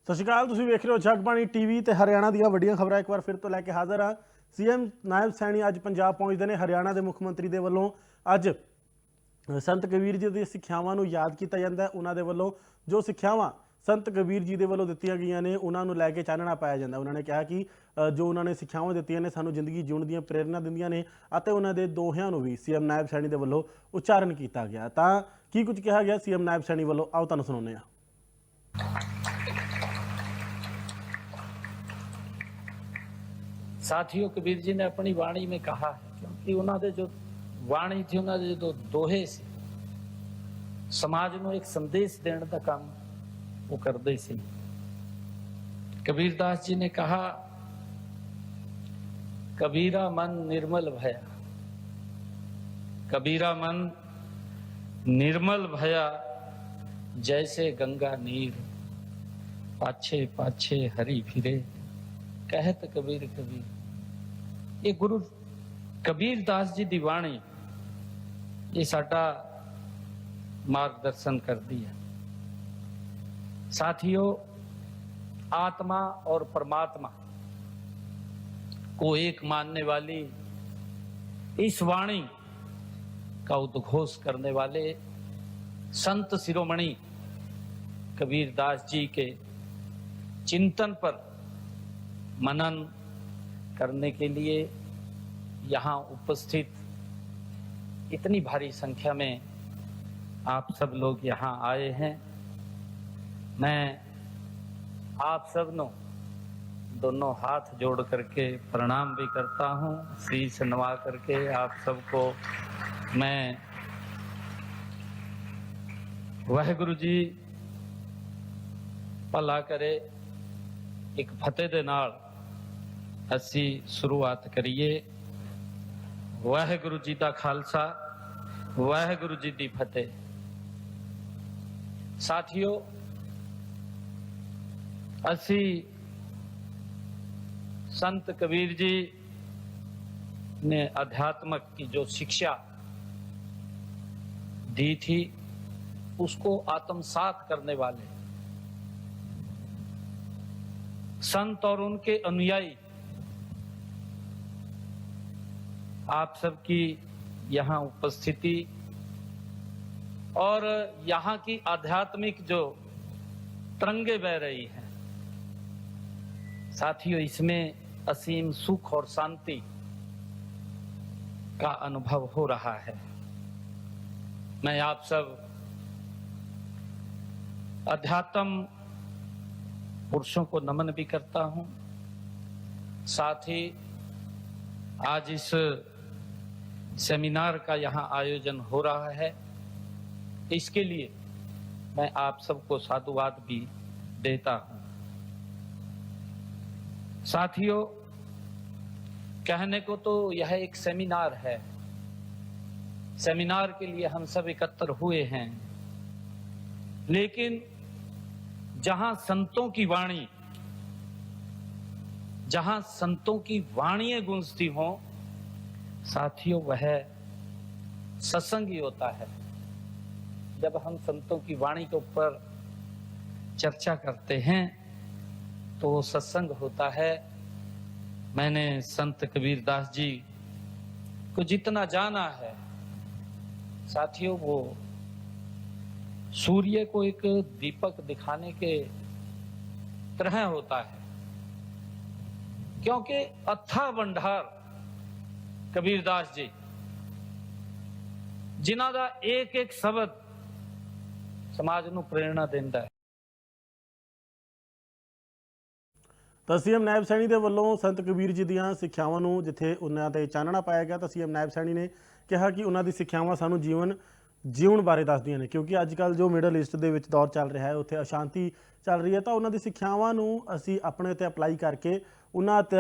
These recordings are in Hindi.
ਸਤਿ ਸ਼੍ਰੀ ਅਕਾਲ। ਤੁਸੀਂ ਵੇਖ ਰਹੇ ਹੋ ਜਗਬਾਣੀ ਟੀਵੀ ਤੇ ਹਰਿਆਣਾ ਦੀਆਂ ਵੱਡੀਆਂ ਖਬਰਾਂ ਇੱਕ ਵਾਰ ਫਿਰ ਤੋਂ ਲੈ ਕੇ ਹਾਜ਼ਰ ਹਾਂ। ਸੀਐਮ ਨਾਇਬ ਸੈਣੀ ਅੱਜ ਪੰਜਾਬ ਪਹੁੰਚਦੇ ਨੇ। ਹਰਿਆਣਾ ਦੇ ਮੁੱਖ ਮੰਤਰੀ ਦੇ ਵੱਲੋਂ ਅੱਜ ਸੰਤ ਕਬੀਰ ਜੀ ਦੀ ਸਿੱਖਿਆਵਾਂ ਨੂੰ ਯਾਦ ਕੀਤਾ ਜਾਂਦਾ ਹੈ। ਉਹਨਾਂ ਦੇ ਵੱਲੋਂ ਜੋ ਸਿੱਖਿਆਵਾਂ ਸੰਤ ਕਬੀਰ ਜੀ ਦੇ ਵੱਲੋਂ ਦਿੱਤੀਆਂ ਗਈਆਂ ਨੇ ਉਹਨਾਂ ਨੂੰ ਲੈ ਕੇ ਚਾਨਣਾ ਪਾਇਆ ਜਾਂਦਾ। ਉਹਨਾਂ ਨੇ ਕਿਹਾ ਕਿ ਜੋ ਉਹਨਾਂ ਨੇ ਸਿੱਖਿਆਵਾਂ ਦਿੱਤੀਆਂ ਨੇ ਸਾਨੂੰ ਜ਼ਿੰਦਗੀ ਜਿਉਣ ਦੀਆਂ ਪ੍ਰੇਰਨਾ ਦਿੰਦੀਆਂ ਨੇ ਅਤੇ ਉਹਨਾਂ ਦੇ ਦੋਹਿਆਂ ਨੂੰ ਵੀ ਸੀਐਮ ਨਾਇਬ ਸੈਣੀ ਦੇ ਵੱਲੋਂ ਉਚਾਰਨ ਕੀਤਾ ਗਿਆ। ਤਾਂ ਕੀ ਕੁਝ ਕਿਹਾ ਗਿਆ ਸੀਐਮ ਨਾਇਬ ਸੈਣੀ ਵੱਲੋਂ, ਆਓ ਤੁਹਾਨੂੰ ਸੁਣਾਉਂਦੇ ਹਾਂ। साथियों, कबीर जी ने अपनी वाणी में कहा है, क्योंकि उन्होंने जो वाणी थी उन्होंने जो दोहे से समाज ਨੂੰ एक संदेश देने का काम वो करते सी। कबीरदास जी ने कहा, कबीरा मन निर्मल भया, कबीरा मन निर्मल भया, जैसे गंगा नीर, पाछे पाछे हरि फिरे, कहत कबीर कबीर। ये गुरु कबीरदास जी दी वाणी ये साडा मार्गदर्शन करती है। साथियों, आत्मा और परमात्मा को एक मानने वाली इस वाणी का उद्घोष करने वाले संत शिरोमणि कबीरदास जी के चिंतन पर मनन करने के लिए यहाँ उपस्थित इतनी भारी संख्या में आप सब लोग यहाँ आए हैं। मैं आप सब नो दोनों हाथ जोड़ करके प्रणाम भी करता हूँ। शीश नवा करके आप सबको मैं वाहिगुरु जी भला करे एक फतेह दे नाल असी शुरुआत करिए। वाहिगुरु जी दा खालसा, वाहिगुरु जी दी फतेह। साथियों, असी संत कबीर जी ने अध्यात्मक की जो शिक्षा दी थी उसको आत्मसात करने वाले संत और उनके अनुयायी आप सबकी यहाँ उपस्थिति और यहाँ की आध्यात्मिक जो तरंगे बह रही हैं, साथियों इसमें असीम सुख और शांति का अनुभव हो रहा है। मैं आप सब अध्यात्म पुरुषों को नमन भी करता हूं। साथ ही आज इस सेमिनार का यहाँ आयोजन हो रहा है, इसके लिए मैं आप सबको साधुवाद भी देता हूं। साथियों, कहने को तो यह एक सेमिनार है, सेमिनार के लिए हम सब एकत्र हुए हैं, लेकिन जहां संतों की वाणी, जहां संतों की वाणियां गूंजती हों, साथियों वह सत्संग ही होता है। जब हम संतों की वाणी के ऊपर चर्चा करते हैं तो वो सत्संग होता है। मैंने संत कबीरदास जी को जितना जाना है, साथियों वो सूर्य को एक दीपक दिखाने के तरह होता है, क्योंकि अथाह भंडार कबीरदास जी जिन्हां दा एक एक शब्द समाज ਨੂੰ प्रेरणा ਦਿੰਦਾ है। ਤਾਂ ਸੀਐਮ ਨਾਇਬ ਸੈਣੀ ਦੇ ਵੱਲੋਂ ਸੰਤ ਕਬੀਰ ਜੀ ਦੀਆਂ ਸਿੱਖਿਆਵਾਂ ਨੂੰ ਜਿੱਥੇ ਉਹਨਾਂ 'ਤੇ ਚਾਨਣਾ ਪਾਇਆ ਗਿਆ, ਤਾਂ ਸੀਐਮ ਨਾਇਬ ਸੈਣੀ ਨੇ ਕਿਹਾ ਕਿ ਉਹਨਾਂ ਦੀ ਸਿੱਖਿਆਵਾਂ ਸਾਨੂੰ ਜਿਉਣ ਬਾਰੇ ਦੱਸਦੀਆਂ ਨੇ, ਕਿਉਂਕਿ ਅੱਜ ਕੱਲ੍ਹ ਜੋ ਮਿਡਲ ਈਸਟ ਦੇ ਵਿੱਚ ਦੌਰ ਚੱਲ ਰਿਹਾ ਹੈ ਉੱਥੇ ਅਸ਼ਾਂਤੀ ਚੱਲ ਰਹੀ ਹੈ। ਤਾਂ ਉਹਨਾਂ ਦੀ ਸਿੱਖਿਆਵਾਂ ਨੂੰ ਅਸੀਂ ਆਪਣੇ 'ਤੇ ਅਪਲਾਈ ਕਰਕੇ ਉਹਨਾਂ 'ਤੇ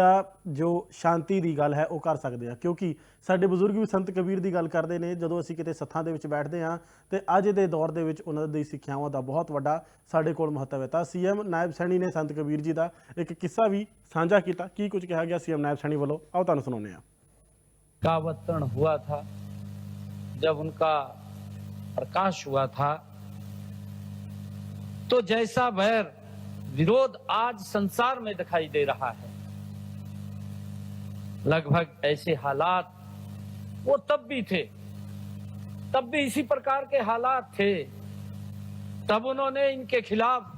ਜੋ ਸ਼ਾਂਤੀ ਦੀ ਗੱਲ ਹੈ ਉਹ ਕਰ ਸਕਦੇ ਹਾਂ, ਕਿਉਂਕਿ ਸਾਡੇ ਬਜ਼ੁਰਗ ਵੀ ਸੰਤ ਕਬੀਰ ਦੀ ਗੱਲ ਕਰਦੇ ਨੇ। ਜਦੋਂ ਅਸੀਂ ਕਿਤੇ ਸੱਥਾਂ ਦੇ ਵਿੱਚ ਬੈਠਦੇ ਹਾਂ ਤੇ ਅੱਜ ਦੇ ਦੌਰ ਦੇ ਵਿੱਚ ਉਹਨਾਂ ਦੀ ਸਿੱਖਿਆਵਾਂ ਦਾ ਬਹੁਤ ਵੱਡਾ ਸਾਡੇ ਕੋਲ ਮਹੱਤਵ ਹੈ। ਤਾਂ ਸੀਐਮ ਨਾਇਬ ਸੈਣੀ ਨੇ ਸੰਤ ਕਬੀਰ ਜੀ ਦਾ ਇੱਕ ਕਿੱਸਾ ਵੀ ਸਾਂਝਾ ਕੀਤਾ। ਕੀ ਕੁਝ ਕਿਹਾ ਗਿਆ ਸੀਐਮ ਨਾਇਬ ਸੈਣੀ ਵੱਲੋਂ, ਆਓ ਤੁਹਾਨੂੰ ਸੁਣਾਉਂਦੇ ਹਾਂ। का अवतरण हुआ था, जब उनका प्रकाश हुआ था, तो जैसा वैर विरोध आज संसार में दिखाई दे रहा है। लगभग ऐसे हालात वो तब भी थे, तब भी इसी प्रकार के हालात थे। तब उन्होंने इनके खिलाफ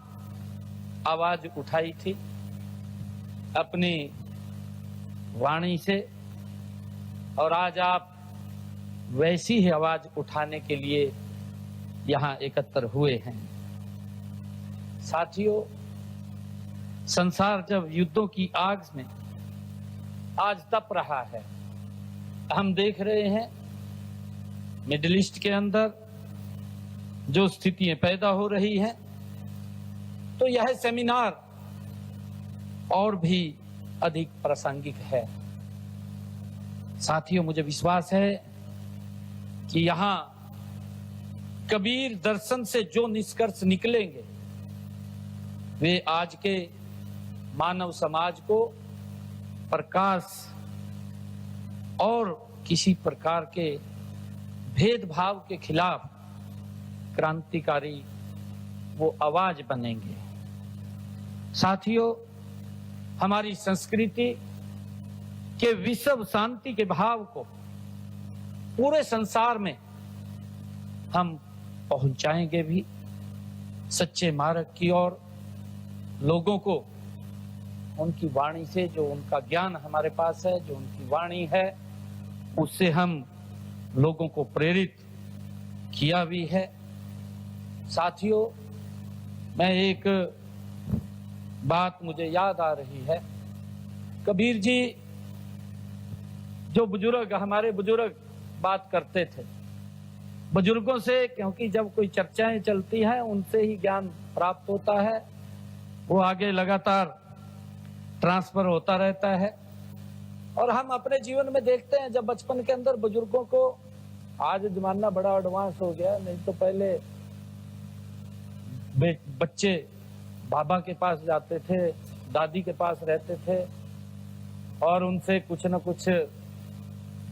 आवाज उठाई थी अपनी वाणी से, और आज आप वैसी ही आवाज उठाने के लिए यहां एकत्र हुए हैं। साथियों, संसार जब युद्धों की आग में आज तप रहा है, हम देख रहे हैं मिडिल ईस्ट के अंदर जो स्थितियां पैदा हो रही हैं, तो यह सेमिनार और भी अधिक प्रासंगिक है। साथियों, मुझे विश्वास है कि यहां कबीर दर्शन से जो निष्कर्ष निकलेंगे वे आज के मानव समाज को प्रकाश और किसी प्रकार के भेदभाव के खिलाफ क्रांतिकारी वो आवाज बनेंगे। साथियों, हमारी संस्कृति के विश्व शांति के भाव को पूरे संसार में हम पहुंचाएंगे भी। सच्चे मार्ग की ओर लोगों को उनकी वाणी से, जो उनका ज्ञान हमारे पास है, जो उनकी वाणी है, उससे हम लोगों को प्रेरित किया भी है। साथियों, मैं एक बात मुझे याद आ रही है। कबीर जी, जो बुजुर्ग, हमारे बुजुर्ग बात करते थे, बुजुर्गों से, क्योंकि जब कोई चर्चाएं चलती हैं उनसे ही ज्ञान प्राप्त होता है, वो आगे लगातार ट्रांसफर होता रहता है। और हम अपने जीवन में देखते हैं, जब बचपन के अंदर बुजुर्गों को, आज जमाना बड़ा एडवांस हो गया, नहीं तो पहले बच्चे बाबा के पास जाते थे, दादी के पास रहते थे और उनसे कुछ न कुछ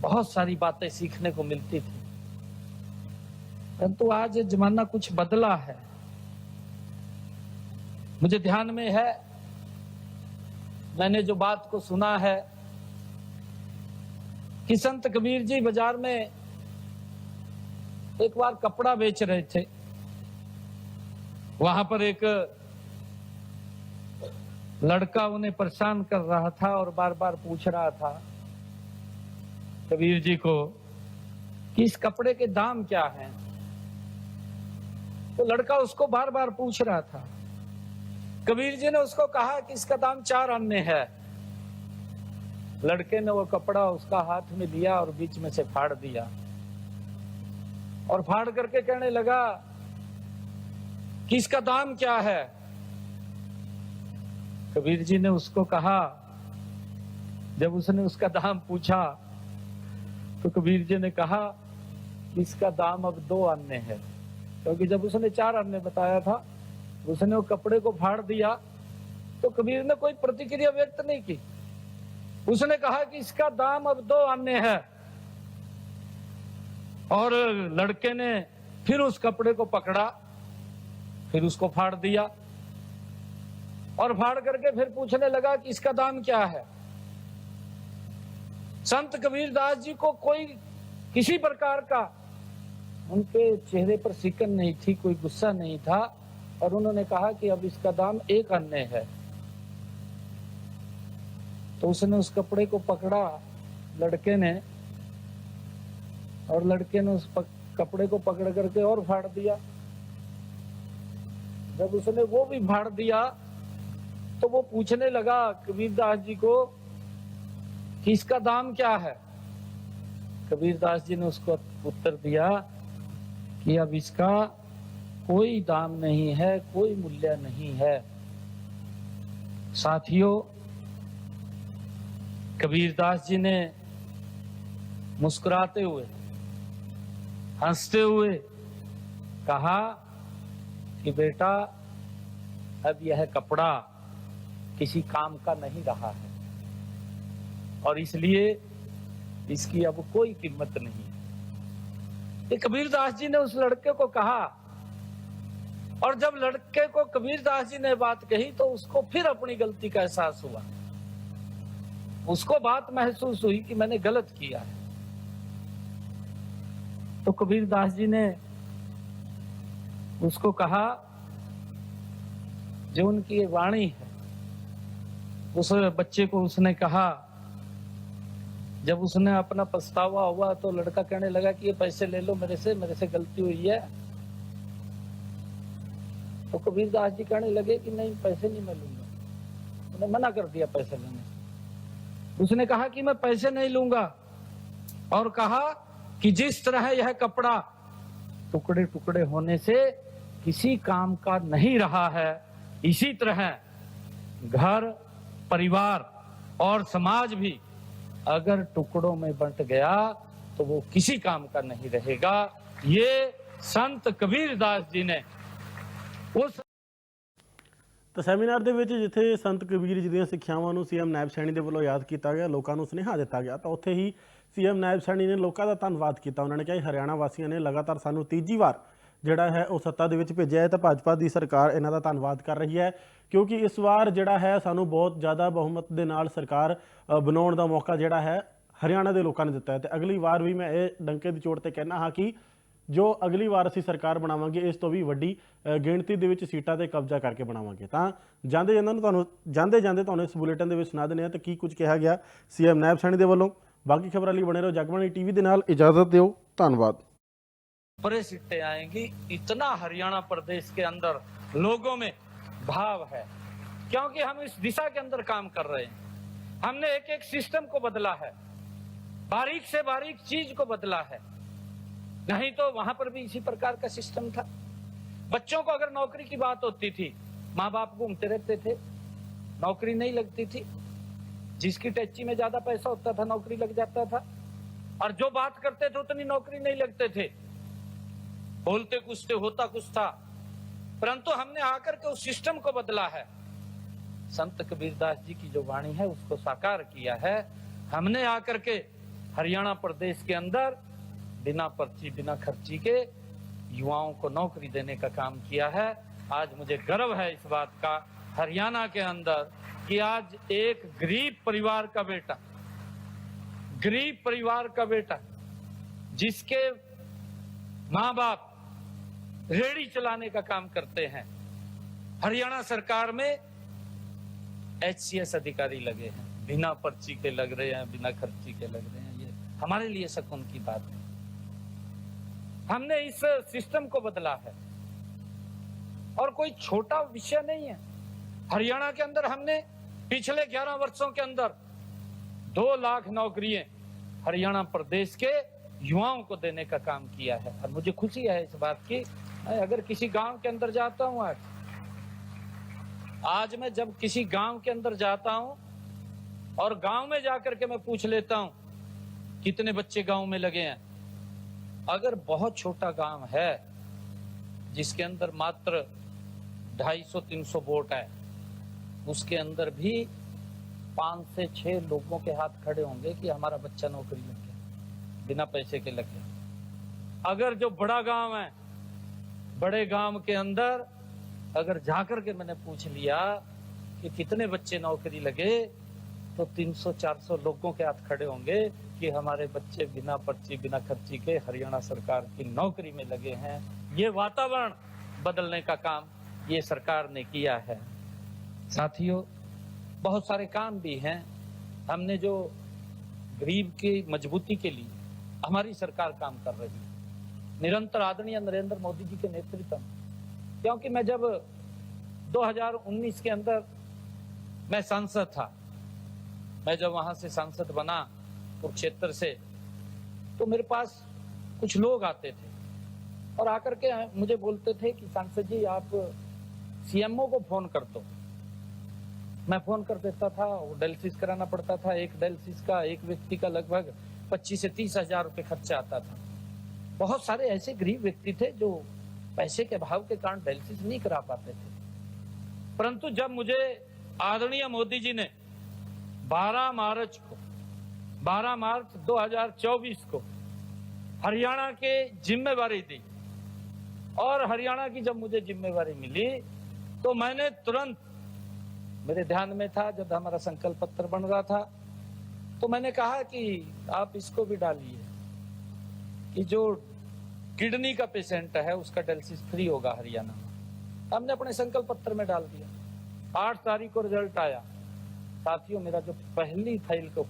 बहुत सारी बातें सीखने को मिलती थी। परंतु आज जमाना कुछ बदला है। मुझे ध्यान में है, मैंने जो बात को सुना है कि संत कबीर जी बाजार में एक बार कपड़ा बेच रहे थे। वहां पर एक लड़का उन्हें परेशान कर रहा था और बार बार पूछ रहा था कबीर जी को कि इस कपड़े के दाम क्या हैं। तो लड़का उसको बार बार पूछ रहा था। कबीर जी ने उसको कहा कि इसका दाम 4 अन्ने है। लड़के ने वो कपड़ा उसका हाथ में लिया और बीच में से फाड़ दिया और फाड़ करके कहने लगा कि इसका दाम क्या है। कबीर जी ने उसको कहा, जब उसने उसका दाम पूछा तो कबीर जी ने कहा कि इसका दाम अब 2 अन्ने है, क्योंकि जब उसने 4 अन्ने बताया था, उसने वो कपड़े को फाड़ दिया तो कबीर ने कोई प्रतिक्रिया व्यक्त नहीं की। उसने कहा कि इसका दाम अब 2 अन्ने है, और लड़के ने फिर उस कपड़े को पकड़ा, फिर उसको फाड़ दिया और फाड़ करके फिर पूछने लगा कि इसका दाम क्या है। संत कबीर दास जी को कोई किसी प्रकार का, उनके चेहरे पर सिकन नहीं थी, कोई गुस्सा नहीं था, और उन्होंने कहा कि अब इसका दाम 1 अन्ने है। तो उसने उस कपड़े को पकड़ा लड़के ने, और लड़के ने उस कपड़े को पकड़ करके और फाड़ दिया। जब उसने वो भी फाड़ दिया तो वो पूछने लगा कबीर दास जी को कि इसका दाम क्या है। कबीर दास जी ने उसको उत्तर दिया कि अब इसका कोई दाम नहीं है, कोई मूल्य नहीं है। साथियों, कबीर दास जी ने मुस्कुराते हुए, हंसते हुए कहा कि बेटा, अब यह कपड़ा किसी काम का नहीं रहा है और इसलिए इसकी अब कोई कीमत नहीं है। कबीर दास जी ने उस लड़के को कहा और जब लड़के को कबीरदास जी ने बात कही तो उसको फिर अपनी गलती का एहसास हुआ, उसको बात महसूस हुई कि मैंने गलत किया है। तो कबीरदास जी ने उसको कहा, जो उनकी वाणी है, उस बच्चे को उसने कहा, जब उसने अपना पछतावा हुआ तो लड़का कहने लगा कि ये पैसे ले लो मेरे से गलती हुई है। तो कबीरदास जी कहने लगे कि नहीं, पैसे नहीं मैं लूंगा। उन्होंने मना कर दिया पैसे लेने से। उसने कहा कि मैं पैसे नहीं लूंगा, और कहा कि जिस तरह यह कपड़ा टुकड़े टुकड़े होने से किसी काम का नहीं रहा है, इसी तरह घर, परिवार और समाज भी अगर टुकड़ों में बंट गया तो वो किसी काम का नहीं रहेगा। ये संत कबीरदास जी ने उस ਤਾਂ ਸੈਮੀਨਾਰ ਦੇ ਵਿੱਚ ਜਿੱਥੇ ਸੰਤ ਕਬੀਰ ਜੀ ਦੀਆਂ ਸਿੱਖਿਆਵਾਂ ਨੂੰ ਸੀਐਮ ਨਾਇਬ ਸੈਣੀ ਦੇ ਵੱਲੋਂ ਯਾਦ ਕੀਤਾ ਗਿਆ, ਲੋਕਾਂ ਨੂੰ ਸੁਨੇਹਾ ਦਿੱਤਾ ਗਿਆ, ਤਾਂ ਉੱਥੇ ਹੀ ਸੀਐਮ ਨਾਇਬ ਸੈਣੀ ਨੇ ਲੋਕਾਂ ਦਾ ਧੰਨਵਾਦ ਕੀਤਾ। ਉਹਨਾਂ ਨੇ ਕਿਹਾ ਹਰਿਆਣਾ ਵਾਸੀਆਂ ਨੇ ਲਗਾਤਾਰ ਸਾਨੂੰ ਤੀਜੀ ਵਾਰ ਜਿਹੜਾ ਹੈ ਉਹ ਸੱਤਾ ਦੇ ਵਿੱਚ ਭੇਜਿਆ ਹੈ, ਤਾਂ ਭਾਜਪਾ ਦੀ ਸਰਕਾਰ ਇਹਨਾਂ ਦਾ ਧੰਨਵਾਦ ਕਰ ਰਹੀ ਹੈ, ਕਿਉਂਕਿ ਇਸ ਵਾਰ ਜਿਹੜਾ ਹੈ ਸਾਨੂੰ ਬਹੁਤ ਜ਼ਿਆਦਾ ਬਹੁਮਤ ਦੇ ਨਾਲ ਸਰਕਾਰ ਬਣਾਉਣ ਦਾ ਮੌਕਾ ਜਿਹੜਾ ਹੈ ਹਰਿਆਣਾ ਦੇ ਲੋਕਾਂ ਨੇ ਦਿੱਤਾ ਹੈ। ਤੇ ਅਗਲੀ ਵਾਰ ਵੀ ਮੈਂ ਇਹ ਡੰਕੇ ਦੀ ਚੋਟ ਤੇ ਕਹਿਣਾ ਹਾਂ ਕਿ ਜੋ ਅਗਲੀ ਵਾਰ ਅਸੀਂ ਸਰਕਾਰ ਬਣਾਵਾਂਗੇ ਇਸ ਤੋਂ ਵੀ ਵੱਡੀ ਗਿਣਤੀ ਦੇ ਵਿੱਚ ਸੀਟਾਂ ਤੇ ਕਬਜ਼ਾ ਕਰਕੇ ਬਣਾਵਾਂਗੇ। ਤਾਂ ਜਾਂਦੇ ਜਾਂਦੇ ਤੁਹਾਨੂੰ ਇਸ ਬੁਲੇਟਿਨ ਦੇ ਵਿੱਚ ਸੁਣਾ ਦਿੰਦੇ ਹਾਂ ਤੇ ਕੀ ਕੁਝ ਕਿਹਾ ਗਿਆ ਸੀਐਮ ਨਾਇਬ ਸੈਣੀ ਦੇ ਵੱਲੋਂ। ਬਾਕੀ ਖਬਰਾਂ ਲਈ ਬਣੇ ਰਹੋ ਜਗਬਾਣੀ ਟੀਵੀ ਦੇ ਨਾਲ। ਇਜਾਜ਼ਤ ਦਿਓ, ਧੰਨਵਾਦ। बड़े सीटें आएंगी, इतना हरियाणा प्रदेश के अंदर लोगों में भाव है, क्योंकि हम इस दिशा के अंदर काम कर रहे हैं। हमने एक एक सिस्टम को बदला है, बारीक से बारीक चीज को बदला है। नहीं तो वहां पर भी इसी प्रकार का सिस्टम था। बच्चों को अगर नौकरी की बात होती थी, माँ बाप घूमते रहते थे, नौकरी नहीं लगती थी। जिसकी टैची में ज्यादा पैसा होता था नौकरी लग जाता था, और जो बात करते थे उतनी नौकरी नहीं लगते थे। बोलते कुछ थे, होता कुछ था, परंतु हमने आकर के उस सिस्टम को बदला है। संत कबीरदास जी की जो वाणी है उसको साकार किया है। हमने आकर के हरियाणा प्रदेश के अंदर बिना पर्ची बिना खर्ची के युवाओं को नौकरी देने का काम किया है। आज मुझे गर्व है इस बात का हरियाणा के अंदर कि आज एक गरीब परिवार का बेटा जिसके माँ बाप रेड़ी चलाने का काम करते हैं, हरियाणा सरकार में HCS अधिकारी लगे हैं, बिना पर्ची के लग रहे हैं, बिना खर्ची के लग रहे हैं। ये हमारे लिए सुकून की बात है। हमने इस सिस्टम को बदला है और कोई छोटा विषय नहीं है। हरियाणा के अंदर हमने पिछले 11 वर्षों के अंदर 2 लाख नौकरियां हरियाणा प्रदेश के युवाओं को देने का काम किया है। और मुझे खुशी है इस बात की, अगर किसी गांव के अंदर जाता हूं, आज मैं जब किसी गांव के अंदर जाता हूं और गांव में जाकर के मैं पूछ लेता हूं कितने बच्चे गांव में लगे हैं, अगर बहुत छोटा गांव है जिसके अंदर मात्र 250-300 वोट है, उसके अंदर भी 5 से 6 लोगों के हाथ खड़े होंगे कि हमारा बच्चा नौकरी लग गया, बिना पैसे के लग गया। अगर जो बड़ा गांव है, बड़े गांव के अंदर अगर जाकर के मैंने पूछ लिया कि कितने बच्चे नौकरी लगे, तो 300-400 लोगों के हाथ खड़े होंगे कि हमारे बच्चे बिना पर्ची बिना खर्ची के हरियाणा सरकार की नौकरी में लगे हैं। ये वातावरण बदलने का काम ये सरकार ने किया है। साथियों, बहुत सारे काम भी हैं। हमने जो गरीब की मजबूती के लिए हमारी सरकार काम कर रही है, निरंतर आदरणीय नरेंद्र मोदी जी के नेतृत्व में। क्योंकि मैं जब 2019 के अंदर मैं सांसद था, मैं जब वहां से सांसद बना कुरुक्षेत्र से, तो मेरे पास कुछ लोग आते थे और आकर के मुझे बोलते थे कि सांसद जी आप सीएमओ को फोन कर दो। मैं फोन कर देता था, वो डायलिसिस कराना पड़ता था। एक डायलिसिस का एक व्यक्ति का लगभग 25 से 30 हजार रुपये खर्चा आता था। बहुत सारे ऐसे गरीब व्यक्ति थे जो पैसे के अभाव के कारण डायलिसिस नहीं करा पाते थे। परंतु जब मुझे आदरणीय मोदी जी ने 12 मार्च 2024 को हरियाणा के जिम्मेवारी दी और हरियाणा की जब मुझे जिम्मेवारी मिली तो मैंने तुरंत, मेरे ध्यान में था जब हमारा संकल्प पत्र बन रहा था, तो मैंने कहा कि आप इसको भी डालिए कि जो किडनी का पेशेंट है उसका डायलिसिस फ्री होगा हरियाणा में। हमने अपने संकल्प पत्र में डाल दिया। 8 तारीख को रिजल्ट आया। साथियों, मेरा जो पहली फाइल को